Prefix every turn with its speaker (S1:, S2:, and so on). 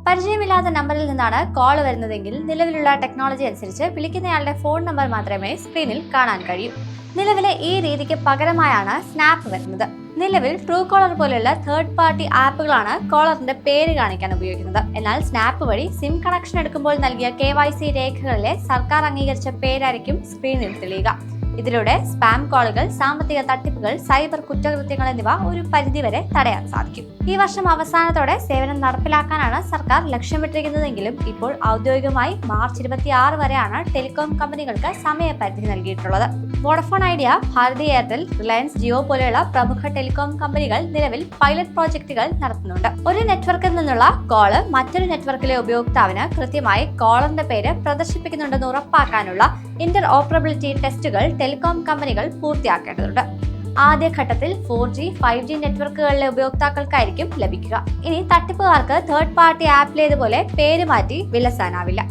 S1: പരിചയമില്ലാത്ത നമ്പറിൽ നിന്നാണ് കോൾ വരുന്നതെങ്കിൽ നിലവിലുള്ള ടെക്നോളജി അനുസരിച്ച് വിളിക്കുന്നയാളുടെ ഫോൺ നമ്പർ മാത്രമേ സ്ക്രീനിൽ കാണാൻ കഴിയൂ. നിലവിലെ ഈ രീതിക്ക് പകരമായാണ് സ്നാപ്പ് വരുന്നത്. നിലവിൽ ട്രൂ കോളർ പോലെയുള്ള തേർഡ് പാർട്ടി ആപ്പുകളാണ് കോളറിന്റെ പേര് കാണിക്കാൻ ഉപയോഗിക്കുന്നത്. എന്നാൽ സ്നാപ്പ് വഴി സിം കണക്ഷൻ എടുക്കുമ്പോൾ നൽകിയ KYC രേഖകളിലെ സർക്കാർ അംഗീകരിച്ച പേരായിരിക്കും സ്ക്രീനിൽ തെളിയുക. ഇതിലൂടെ സ്പാം കോളുകൾ, സാമ്പത്തിക തട്ടിപ്പുകൾ, സൈബർ കുറ്റകൃത്യങ്ങൾ എന്നിവ ഒരു പരിധിവരെ തടയാൻ സാധിക്കും. ഈ വർഷം അവസാനത്തോടെ സേവനം നടപ്പിലാക്കാനാണ് സർക്കാർ ലക്ഷ്യമിട്ടിരിക്കുന്നതെങ്കിലും ഇപ്പോൾ ഔദ്യോഗികമായി മാർച്ച് 26 വരെയാണ് ടെലികോം കമ്പനികൾക്ക് സമയപരിധി നൽകിയിട്ടുള്ളത്. Vodafone Idea, Bharti Airtel, Reliance Jio പോലെയുള്ള പ്രമുഖ ടെലികോം കമ്പനികൾ നിലവിൽ പൈലറ്റ് പ്രോജക്റ്റുകൾ നടത്തുന്നുണ്ട്. ഒരു നെറ്റ്വർക്കിൽ നിന്നുള്ള കോള് മറ്റൊരു നെറ്റ്വർക്കിലെ ഉപയോക്താവിന് കൃത്യമായി കോളറിന്റെ പേര് പ്രദർശിപ്പിക്കുന്നുണ്ടെന്ന് ഉറപ്പാക്കാനുള്ള ഇന്റർ ഓപ്പറബിലിറ്റി ടെസ്റ്റുകൾ ടെലികോം കമ്പനികൾ പൂർത്തിയാക്കേണ്ടതുണ്ട്. ആദ്യഘട്ടത്തിൽ 4G, 5G നെറ്റ്വർക്കുകളിലെ ഉപയോക്താക്കൾക്കായിരിക്കും ലഭിക്കുക. ഇനി തട്ടിപ്പുകാർക്ക് തേർഡ് പാർട്ടി ആപ്പിലേതുപോലെ പേര് മാറ്റി വിലസാനാവില്ല.